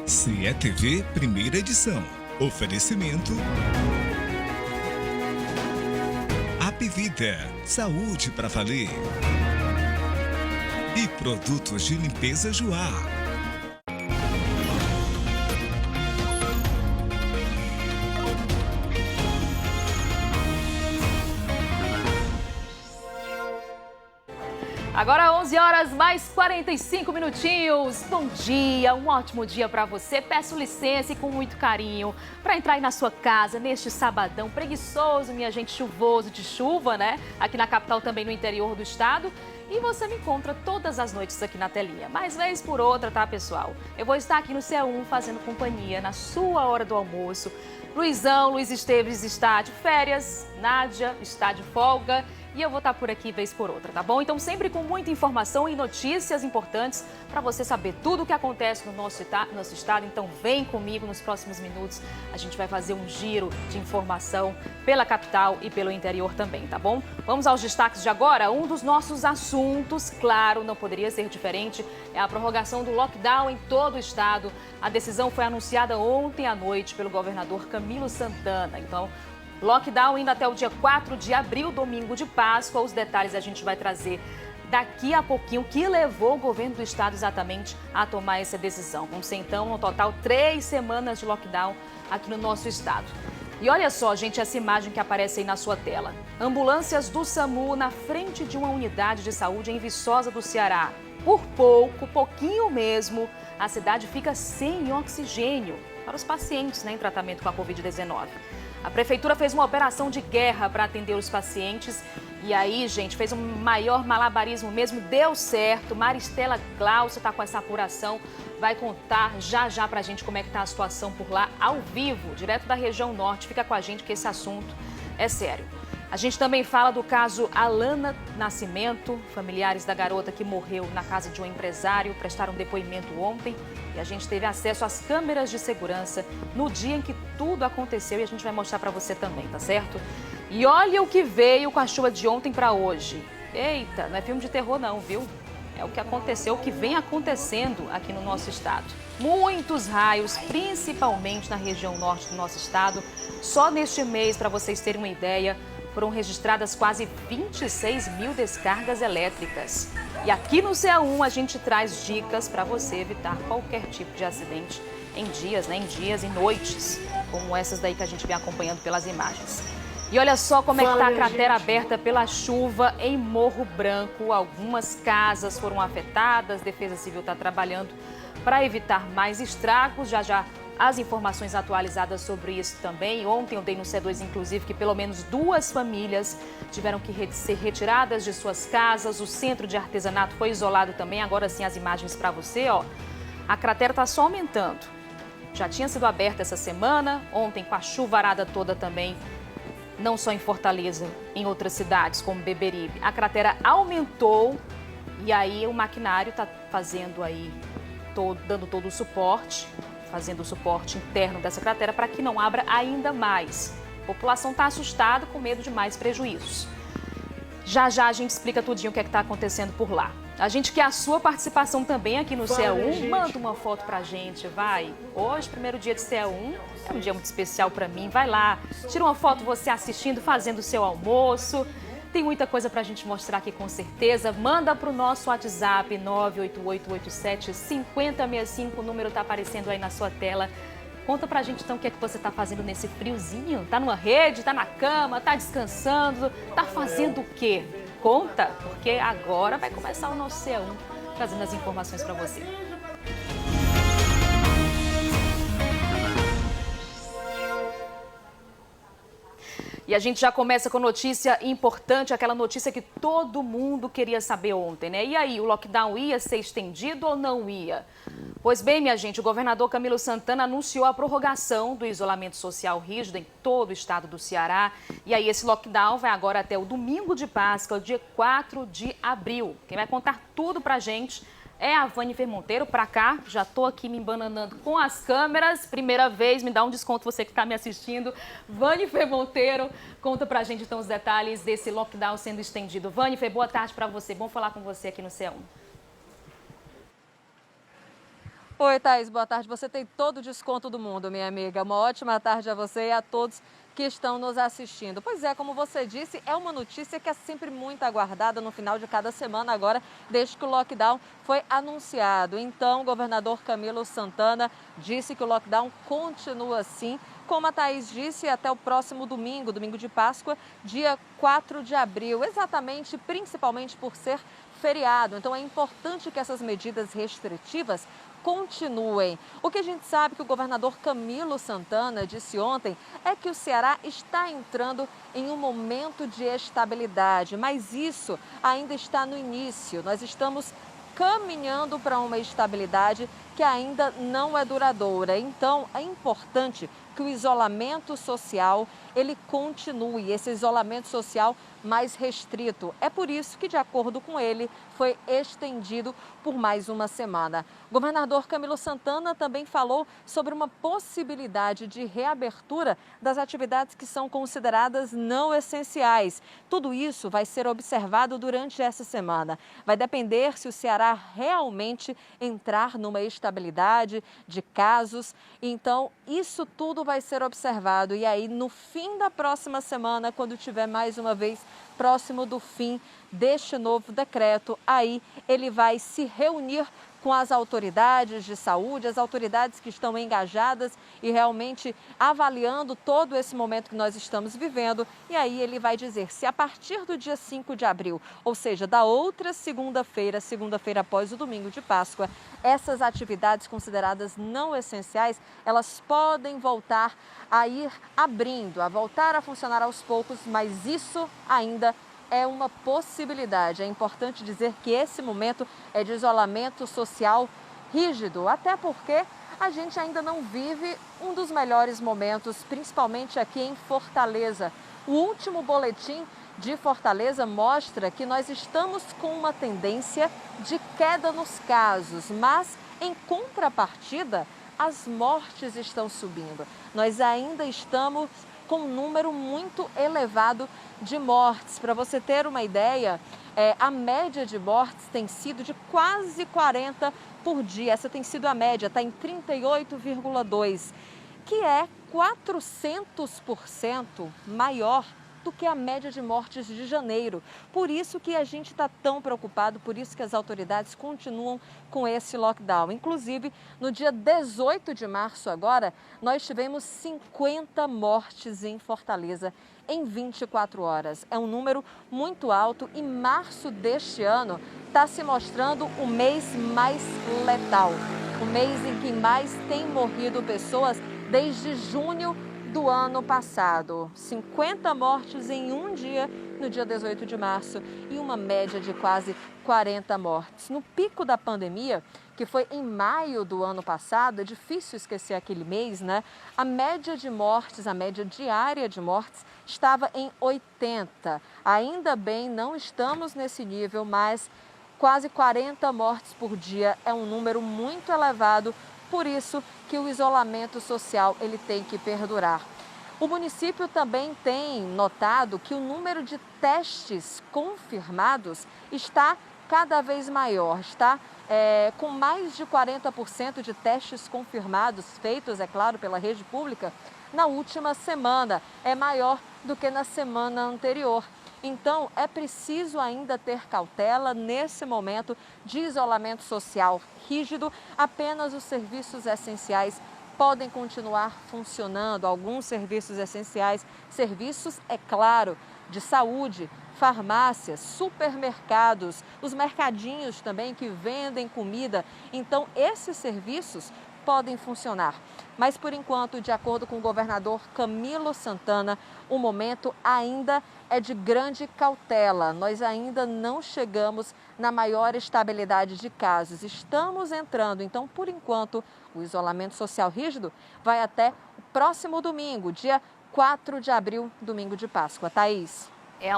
CETV, primeira edição. Oferecimento Apvida, saúde para valer. E produtos de limpeza Joá. Agora 11 horas mais 45 minutinhos. Bom dia, um ótimo dia para você. Peço licença e com muito carinho para entrar aí na sua casa neste sabadão preguiçoso, minha gente, chuvoso de chuva, né? Aqui na capital, também no interior do estado. E você me encontra todas as noites aqui na telinha. Mais vez por outra, tá, pessoal? Eu vou estar aqui no C1 fazendo companhia na sua hora do almoço. Luiz Esteves está de férias, Nádia está de folga. E eu vou estar por aqui vez por outra, tá bom? Então, sempre com muita informação e notícias importantes para você saber tudo o que acontece no nosso estado. Então, vem comigo nos próximos minutos. A gente vai fazer um giro de informação pela capital e pelo interior também, tá bom? Vamos aos destaques de agora. Um dos nossos assuntos, claro, não poderia ser diferente, é a prorrogação do lockdown em todo o estado. A decisão foi anunciada ontem à noite pelo governador Camilo Santana. Então, lockdown indo até o dia 4 de abril, domingo de Páscoa. Os detalhes a gente vai trazer daqui a pouquinho, que levou o governo do estado exatamente a tomar essa decisão. Vão ser, então, no total, 3 semanas de lockdown aqui no nosso estado. E olha só, gente, essa imagem que aparece aí na sua tela. Ambulâncias do SAMU na frente de uma unidade de saúde em Viçosa do Ceará. Por pouquinho mesmo, a cidade fica sem oxigênio para os pacientes, né, em tratamento com a Covid-19. A prefeitura fez uma operação de guerra para atender os pacientes. E aí, gente, fez um maior malabarismo mesmo, deu certo. Maristela Glaucia está com essa apuração, vai contar já pra gente como é que tá a situação por lá, ao vivo, direto da região norte. Fica com a gente que esse assunto é sério. A gente também fala do caso Alana Nascimento. Familiares da garota que morreu na casa de um empresário prestaram depoimento ontem. E a gente teve acesso às câmeras de segurança no dia em que tudo aconteceu. E a gente vai mostrar para você também, tá certo? E olha o que veio com a chuva de ontem para hoje. Eita, não é filme de terror não, viu? É o que aconteceu, o que vem acontecendo aqui no nosso estado. Muitos raios, principalmente na região norte do nosso estado. Só neste mês, para vocês terem uma ideia, foram registradas quase 26 mil descargas elétricas. E aqui no CA1 a gente traz dicas para você evitar qualquer tipo de acidente em dias, em noites, como essas daí que a gente vem acompanhando pelas imagens. E olha só como é que está a cratera aberta pela chuva em Morro Branco. Algumas casas foram afetadas, a Defesa Civil está trabalhando para evitar mais estragos. Já as informações atualizadas sobre isso também. Ontem eu dei no C2, inclusive, que pelo menos 2 famílias tiveram que ser retiradas de suas casas. O centro de artesanato foi isolado também. Agora sim as imagens para você, ó. A cratera está só aumentando. Já tinha sido aberta essa semana, ontem com a chuvarada toda também. Não só em Fortaleza, em outras cidades, como Beberibe. A cratera aumentou e aí o maquinário está fazendo aí, dando todo o suporte, fazendo o suporte interno dessa cratera para que não abra ainda mais. A população está assustada, com medo de mais prejuízos. Já a gente explica tudinho o que é que está acontecendo por lá. A gente quer a sua participação também aqui no CA1. Manda uma foto pra gente, vai. Hoje, primeiro dia de CA1, é um dia muito especial pra mim. Vai lá, tira uma foto você assistindo, fazendo o seu almoço. Tem muita coisa pra gente mostrar aqui com certeza. Manda pro nosso WhatsApp 98887-5065. O número tá aparecendo aí na sua tela. Conta pra gente então o que é que você tá fazendo nesse friozinho. Tá numa rede, tá na cama, tá descansando, tá fazendo o quê? Conta, porque agora vai começar o nosso C1 trazendo as informações para você. E a gente já começa com notícia importante, aquela notícia que todo mundo queria saber ontem, né? E aí, o lockdown ia ser estendido ou não ia? Pois bem, minha gente, o governador Camilo Santana anunciou a prorrogação do isolamento social rígido em todo o estado do Ceará. E aí, esse lockdown vai agora até o domingo de Páscoa, dia 4 de abril. Quem vai contar tudo pra gente é a Vanifer Monteiro. Pra cá, já tô aqui me embananando com as câmeras. Primeira vez, me dá um desconto você que tá me assistindo. Vanifer Monteiro, conta pra gente então os detalhes desse lockdown sendo estendido. Vanifer, boa tarde pra você. Bom falar com você aqui no C1. Oi, Thaís, boa tarde. Você tem todo o desconto do mundo, minha amiga. Uma ótima tarde a você e a todos que estão nos assistindo. Pois é, como você disse, é uma notícia que é sempre muito aguardada no final de cada semana agora, desde que o lockdown foi anunciado. Então, o governador Camilo Santana disse que o lockdown continua assim, como a Thaís disse, até o próximo domingo, domingo de Páscoa, dia 4 de abril, exatamente, principalmente por ser feriado. Então, é importante que essas medidas restritivas continuem. O que a gente sabe que o governador Camilo Santana disse ontem é que o Ceará está entrando em um momento de estabilidade, mas isso ainda está no início. Nós estamos caminhando para uma estabilidade que ainda não é duradoura. Então, é importante que o isolamento social ele continue, esse isolamento social mais restrito. É por isso que, de acordo com ele, foi estendido por mais uma semana. O governador Camilo Santana também falou sobre uma possibilidade de reabertura das atividades que são consideradas não essenciais. Tudo isso vai ser observado durante essa semana. Vai depender se o Ceará realmente entrar numa estabilidade de casos. Então, isso tudo vai ser observado. E aí, no fim da próxima semana, quando tiver mais uma vez próximo do fim deste novo decreto, aí ele vai se reunir com as autoridades de saúde, as autoridades que estão engajadas e realmente avaliando todo esse momento que nós estamos vivendo. E aí ele vai dizer se a partir do dia 5 de abril, ou seja, da outra segunda-feira, segunda-feira após o domingo de Páscoa, essas atividades consideradas não essenciais, elas podem voltar a ir abrindo, a voltar a funcionar aos poucos, mas isso ainda é uma possibilidade. É importante dizer que esse momento é de isolamento social rígido, até porque a gente ainda não vive um dos melhores momentos, principalmente aqui em Fortaleza. O último boletim de Fortaleza mostra que nós estamos com uma tendência de queda nos casos, mas em contrapartida, as mortes estão subindo. Nós ainda estamos com um número muito elevado de mortes. Para você ter uma ideia, a média de mortes tem sido de quase 40 por dia. Essa tem sido a média, está em 38,2, que é 400% maior do que a média de mortes de janeiro. Por isso que a gente está tão preocupado, por isso que as autoridades continuam com esse lockdown. Inclusive, no dia 18 de março agora, nós tivemos 50 mortes em Fortaleza em 24 horas. É um número muito alto e março deste ano está se mostrando o mês mais letal, o mês em que mais tem morrido pessoas desde junho do ano passado. 50 mortes em um dia, no dia 18 de março, e uma média de quase 40 mortes. No pico da pandemia, que foi em maio do ano passado, é difícil esquecer aquele mês, né? A média de mortes, a média diária de mortes, estava em 80. Ainda bem, não estamos nesse nível, mas quase 40 mortes por dia é um número muito elevado. Por isso que o isolamento social ele tem que perdurar. O município também tem notado que o número de testes confirmados está cada vez maior, está com mais de 40% de testes confirmados feitos, é claro, pela rede pública na última semana. É maior do que na semana anterior. Então, é preciso ainda ter cautela nesse momento de isolamento social rígido. Apenas os serviços essenciais podem continuar funcionando. Alguns serviços essenciais, serviços, é claro, de saúde, farmácias, supermercados, os mercadinhos também que vendem comida. Então, esses serviços podem funcionar. Mas, por enquanto, de acordo com o governador Camilo Santana, o momento ainda é de grande cautela. Nós ainda não chegamos na maior estabilidade de casos. Estamos entrando, então, por enquanto, o isolamento social rígido vai até o próximo domingo, dia 4 de abril, domingo de Páscoa. Thaís. É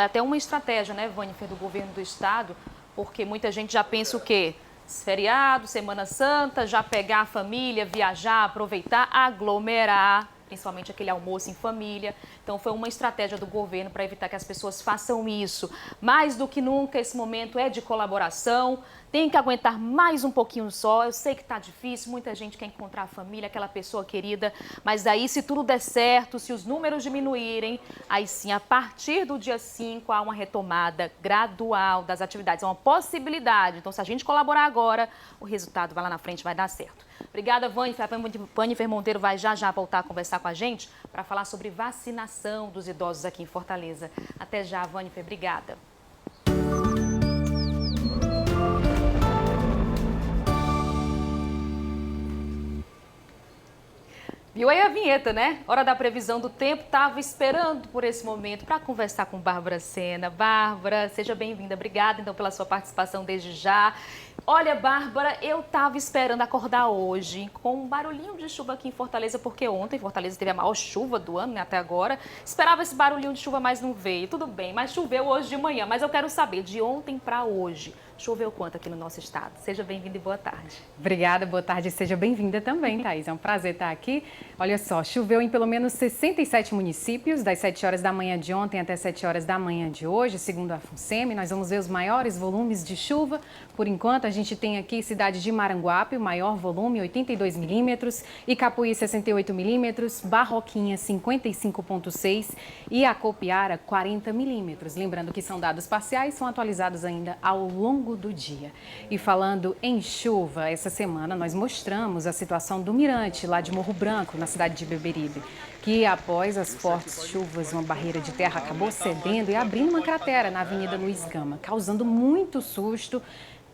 até uma estratégia, né, Vânifer, do governo do estado, porque muita gente já pensa o quê? Feriado, Semana Santa, já pegar a família, viajar, aproveitar, aglomerar. principalmente aquele almoço em família. Então foi uma estratégia do governo para evitar que as pessoas façam isso. Mais do que nunca, esse momento é de colaboração. Tem que aguentar mais um pouquinho só. Eu sei que está difícil, muita gente quer encontrar a família, aquela pessoa querida. Mas aí, se tudo der certo, se os números diminuírem, aí sim, a partir do dia 5, há uma retomada gradual das atividades. É uma possibilidade. Então, se a gente colaborar agora, o resultado vai lá na frente, vai dar certo. Obrigada, Vânifer Monteiro vai já voltar a conversar com a gente para falar sobre vacinação dos idosos aqui em Fortaleza. Até já, Vânifer. Obrigada. Viu aí a vinheta, né? Hora da previsão do tempo. Estava esperando por esse momento para conversar com Bárbara Sena. Bárbara, seja bem-vinda. Obrigada, então, pela sua participação desde já. Olha, Bárbara, eu estava esperando acordar hoje com um barulhinho de chuva aqui em Fortaleza, porque ontem Fortaleza teve a maior chuva do ano, né, até agora. Esperava esse barulhinho de chuva, mas não veio. Tudo bem, mas choveu hoje de manhã. Mas eu quero saber, de ontem para hoje, choveu quanto aqui no nosso estado? Seja bem-vinda e boa tarde. Obrigada, boa tarde. Seja bem-vinda também, Thaís. É um prazer estar aqui. Olha só, choveu em pelo menos 67 municípios, das 7 horas da manhã de ontem até 7 horas da manhã de hoje, segundo a FUNSEMI. Nós vamos ver os maiores volumes de chuva. Por enquanto, a gente tem aqui cidade de Maranguape, o maior volume, 82 milímetros, Icapuí, 68 milímetros, Barroquinha, 55,6 e Acopiara, 40 milímetros. Lembrando que são dados parciais, são atualizados ainda ao longo do dia. E falando em chuva, essa semana nós mostramos a situação do Mirante, lá de Morro Branco, na cidade de Beberibe, que após as fortes chuvas, uma barreira de terra acabou cedendo e abrindo uma cratera na Avenida Luiz Gama, causando muito susto.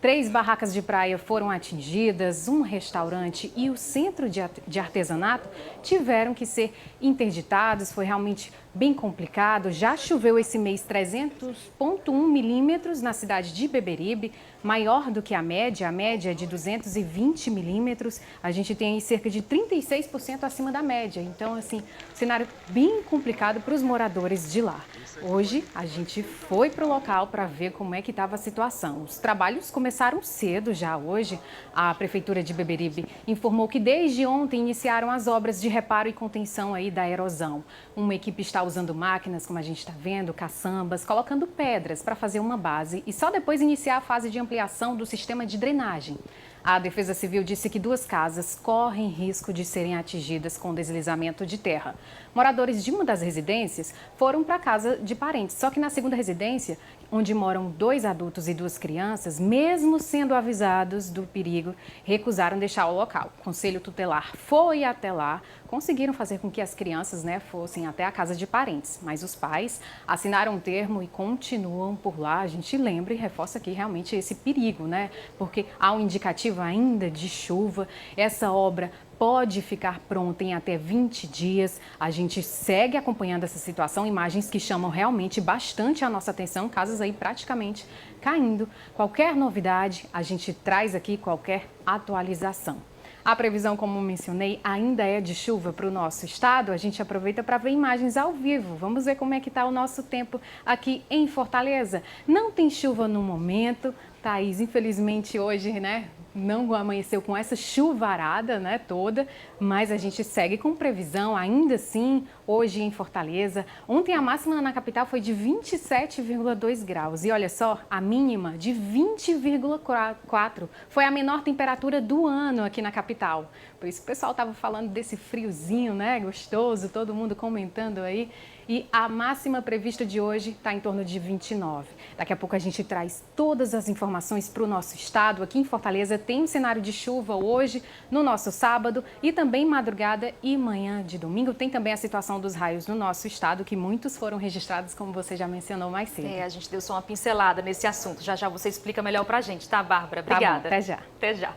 3 barracas de praia foram atingidas, um restaurante e o centro de artesanato tiveram que ser interditados. Foi realmente bem complicado. Já choveu esse mês 300,1 milímetros na cidade de Beberibe, maior do que a média é de 220 milímetros. A gente tem aí cerca de 36% acima da média. Então, assim, cenário bem complicado para os moradores de lá. Hoje, a gente foi para o local para ver como é que estava a situação. Os trabalhos começaram cedo já hoje. A Prefeitura de Beberibe informou que desde ontem iniciaram as obras de reparo e contenção aí da erosão. Uma equipe está usando máquinas, como a gente está vendo, caçambas, colocando pedras para fazer uma base e só depois iniciar a fase de ampliação do sistema de drenagem. A Defesa Civil disse que 2 casas correm risco de serem atingidas com deslizamento de terra. Moradores de uma das residências foram para a casa de parentes, só que na segunda residência, onde moram 2 adultos e 2 crianças, mesmo sendo avisados do perigo, recusaram deixar o local. O Conselho Tutelar foi até lá, conseguiram fazer com que as crianças, fossem até a casa de parentes, mas os pais assinaram um termo e continuam por lá. A gente lembra e reforça aqui realmente esse perigo, porque há um indicativo ainda de chuva. Essa obra pode ficar pronta em até 20 dias. A gente segue acompanhando essa situação, imagens que chamam realmente bastante a nossa atenção, casas aí praticamente caindo. Qualquer novidade, a gente traz aqui qualquer atualização. A previsão, como mencionei, ainda é de chuva para o nosso estado. A gente aproveita para ver imagens ao vivo. Vamos ver como é que está o nosso tempo aqui em Fortaleza. Não tem chuva no momento, Thaís, infelizmente hoje, não amanheceu com essa chuvarada, toda, mas a gente segue com previsão, ainda assim, hoje em Fortaleza. Ontem a máxima na capital foi de 27,2 graus e olha só, a mínima de 20,4. Foi a menor temperatura do ano aqui na capital. Por isso o pessoal estava falando desse friozinho, gostoso, todo mundo comentando aí. E a máxima prevista de hoje está em torno de 29. Daqui a pouco a gente traz todas as informações para o nosso estado. Aqui em Fortaleza tem um cenário de chuva hoje, no nosso sábado e também madrugada e manhã de domingo. Tem também a situação dos raios no nosso estado, que muitos foram registrados, como você já mencionou mais cedo. A gente deu só uma pincelada nesse assunto. Já você explica melhor para a gente, tá, Bárbara? Obrigada. Tá bom, até já. Até já.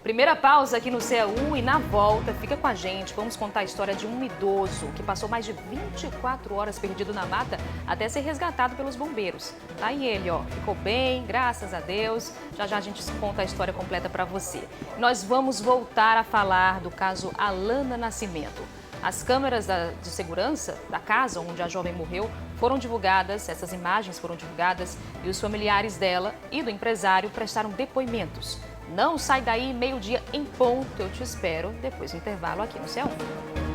Primeira pausa aqui no CE1 e na volta, fica com a gente. Vamos contar a história de um idoso que passou mais de 24 horas perdido na mata até ser resgatado pelos bombeiros. Tá aí ele, ficou bem, graças a Deus. Já a gente conta a história completa para você. Nós vamos voltar a falar do caso Alana Nascimento. As câmeras de segurança da casa onde a jovem morreu foram divulgadas, essas imagens foram divulgadas e os familiares dela e do empresário prestaram depoimentos. Não sai daí, meio-dia em ponto. Eu te espero depois do intervalo aqui no CE1.